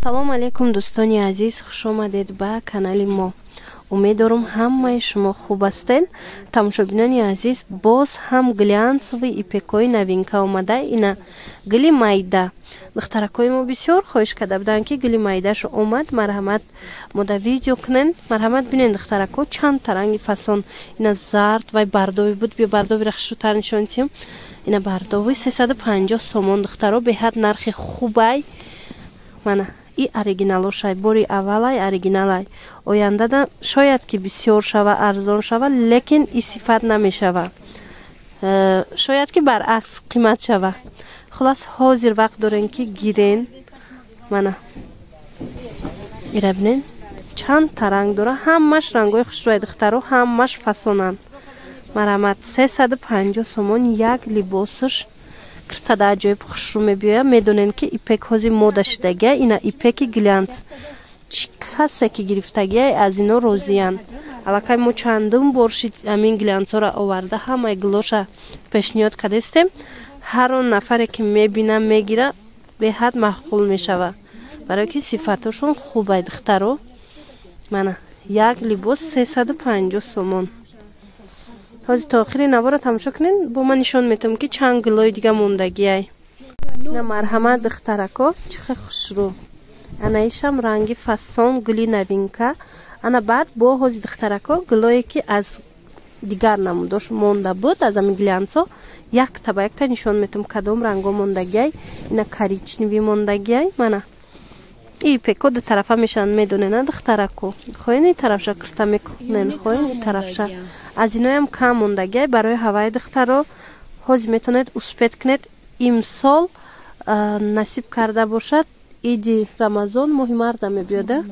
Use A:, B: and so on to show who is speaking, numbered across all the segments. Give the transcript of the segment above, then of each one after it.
A: салому алейкум дӯстони азиз, хуш омадед ба канали мо. Умедворам ҳамаи шумо хуб ҳастед. Тамошобинони азиз, боз ҳам глянцови ипекҳои новинка омада. Ина гили майда. Духтаракҳои мо бисёр хоҳиш карда буданд ки гили майдашо омад. Марҳамат мода видео кунен. Марҳамат бинен духтаракҳо чанд таранги фасон. Ина зард вай бардови буд. Биё бардовиро хушрутар нишон тиҳем. Ина бардови 350 сомон. Духтаро беҳад нархи хубай. Мана и оригиналошай, бори аввалай оригиналай. Ояндада шояд ки бисёр шава, арзон шава, лекин истифад намешава. Шояд ки баръакс қимат шава. Хулас ҳозир вақт дорем ки гирен. Мана ира бинен чанд таранг дора. Ҳамаш рангои хушрӯи духтаро, ҳамаш фасонанд. Марҳамат 350 сомон як либосаш киртада аҷоиб хушрӯ мебиёяд. Медонен ки ипек ҳозир мода шудагия. Ина ипеки глянц. Чӣ касе ки гирифтагия аз ино розиянд. Аллакай мо чандум бор шид амин глянцҳоро оварда ҳамаи глоша пешниҳод кардастем. Ҳар он нафаре ки мебина мегира беҳад маъқул мешава. Барое ки сифатошон хубай духтаро. Мана як либос 350 сомон. ҳозир то охири навора тамошо кунед. Бо ман нишон метавам ки чанд гилои дига мондагияй. На марҳамат духтарако чихе хушрӯ. Ана ишам ранги фасон гули новинка. Ана баъд бо ҳозир духтарако гилое ки аз дигар намудош монда буд аз ами глянцо якта ба якта нишон метавам кадом ранго мондагияй. Ина коричневи мондагияй. Мана и пеко ду тарафа мешаванд. Медонена духтарако хоин и тарафша кирта мекунен, хоин и тарафша. Аз иноям кам мондагияй. Барои ҳаваи духтаро ҳозир метавонед успед кунед. Имсол насиб карда бошад иди рамазон моҳи марда мебиёда.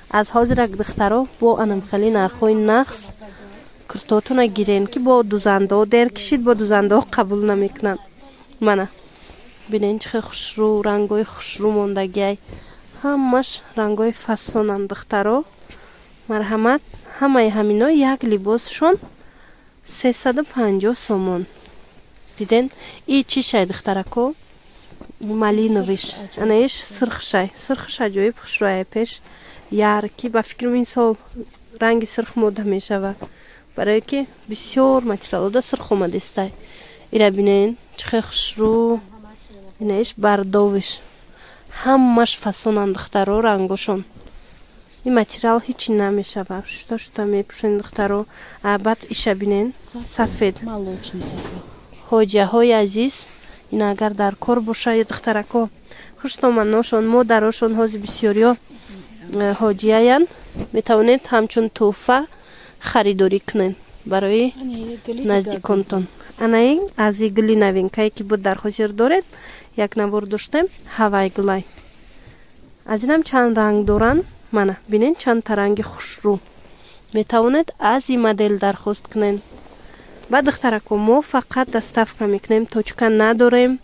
A: Аз ҳозирак духтаро бо анамхали нархҳои нақс киртоатона гирен ки бо дузандаҳо дер кишид, бо дузандаҳо қабул намекунанд. Мана бинен чихе хушрӯ, рангои хушрӯ мондагияй. ҳамаш рангои фасонанд духтаро. Марҳамат ҳамаи ҳамино як либосшон 350 сомон. Диден и чӣ шай духтарако? Малиновиш. Анаиш сирхшай. Сирхш аҷоиб хушрӯяй пеш. Ярки ба фикрам ин сол ранги сирх мода мешава. Барое ки бисёр материалода сирх омадистай. Ира бинен чихе хушрӯ. Инаиш бардовиш. ҳамаш фасонанд духтаро рангошон. И материал ҳичи намешава. Шута мепӯшен духтаро. Баъд иша бинен сафед. ҳоҷаҳои азиз, ина агар дар кор боша ё духтарако хуштомадношон, модарошон ҳозир бисёриё ҳоҷияянд. Метавонед ҳамчун тӯҳфа харидорӣ кунед барои наздиконтон. Анаи аз и гули новинкае ки буд дар хозир доред. Як навор доштем ҳавай гулай. Аз инам чанд ранг доранд. Мана бинен чанд таранги хушрӯ. Метавонед аз и модел дархост кунед. Ба духтарако мо фақат доставка мекунем, точка надорем.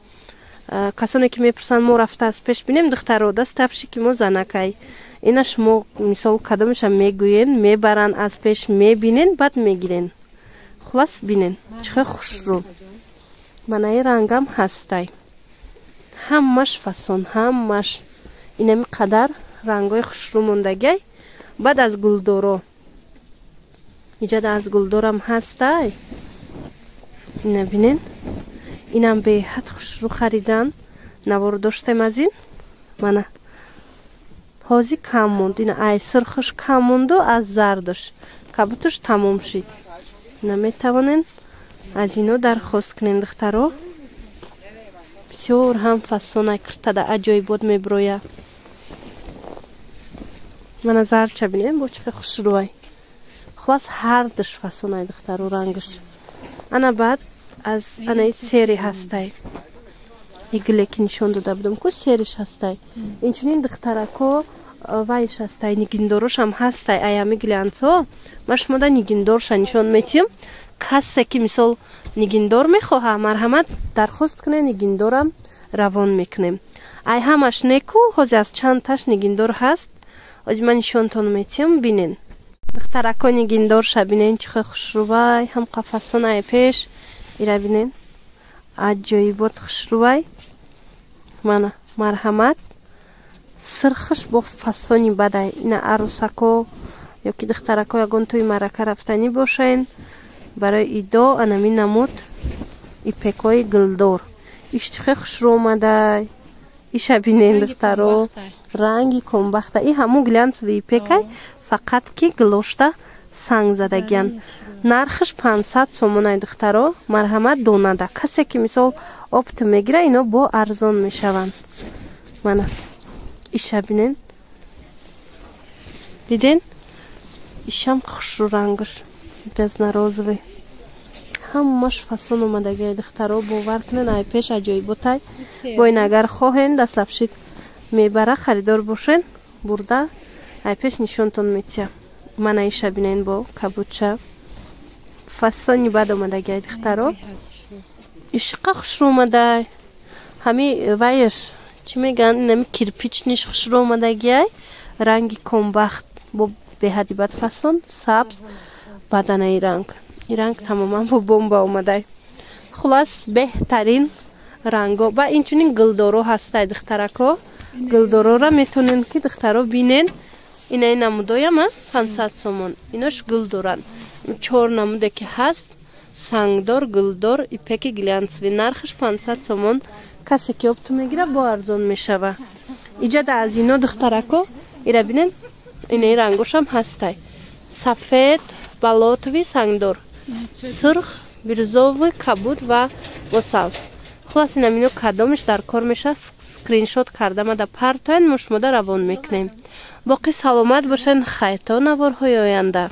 A: Касоне ки мепурсанд мо рафта аз пеш бинем духтаро доставши ки мо занакай. Ина шумо мисол кадомаша мегӯен, мебаранд аз пеш мебинен, баъд мегирен. Хулас бинен чихе хушрӯ. Манаи рангам ҳастай. ҳамаш фасон, ҳамаш инами қадар рангои хушрӯ мондагияй. баъд аз гулдоро иҷада аз гулдорам ҳастай. ина бинен инам беҳад хушрӯ харидан. навор доштем аз ин. мана ҳозир кам монд. ина ай сирхаш кам монду аз зардаш кабуташ тамом шид. ина метавонен аз ино дархост кунен духтаро. бисёр ҳам фасонай киртада аҷоибот меброя. мана зарча бинем бо чихе хушрӯай. хулас ҳардаш фасонай духтаро рангаш. ана баъд аз анаи сери ҳастай. игиле ки нишон дода будам ку сериш ҳастай. инчунин духтарако вайш ҳастай. нигиндорошам ҳастай. аями глянцо ма шумода нигиндорша нишон метиҳам. касе ки мисол нигиндор мехоҳа марҳамат дархост куне. нигиндорам равон мекунем. ай ҳамаш неку ҳозир аз чандташ нигиндор ҳаст. ҳозир ман нишонтон метиҳам. бинен духтарако нигиндорша бинен чихе хушрӯвай. ҳам қафасонае пеш. ира бинен аҷоибот хушрӯвай. мана марҳамат сирхаш бо фасони бадай. Ина арӯсако ёки духтарако ягон тӯи маърака рафтанӣ бошен барои идо анами намуд ипекои гулдор. Иш чӣ хел хушрӯ омадай. Иша бинен духтаро ранги комбахта. И ҳамун глянцеви ипекай фақат ки глошта санг задагиян. Нархаш 500 сомон ай духтаро. Марҳамат донада. Касе ки мисол опт мегира ино бо арзон мешаванд. Мана иша бинен. Диден? Ишам хушрӯ рангаш. Разнорозовый. ҳамаш фасон омадагиай духтаро бовар кунен ай пеш аҷоиботай. Бо ин агар хоҳен дастлафшид мебара харидор бошен бурда ай пеш нишонтон метиям. Мана иша бинен бо кабуча фасони бад омадагиай духтаро. Ишқа хушрӯ омадай. Ҳами вайш чӣ мегӯянд инами кирпичниш хушрӯ омадагиай. Ранги комбахт бо беҳади бад фасон сабз баданаи ранг. И ранг тамоман бо бомба омадай. Хулас беҳтарин ранго ва инчунин гулдоро ҳастай духтарако. Гулдорора метонен ки духтаро бинен. Инаи намудояма 500 сомон. Инош гулдоран. 4 намуде ки ҳаст сангдор гулдор ипеки глянцеви. Нархаш 500 сомон. Касе ки опту мегира бо арзон мешава. Иҷада аз ино духтарако ира бинен. Инаи рангошам ҳастай. Сафед болотови сангдор. Сирх, бирюзовый, кабуд ва босавс. Хулас инамино кадомиш дар кор меша скриншот кардама да партоян мо шумода равон мекунем. Боқи саломат бошен. Хайтон наворҳои оянда.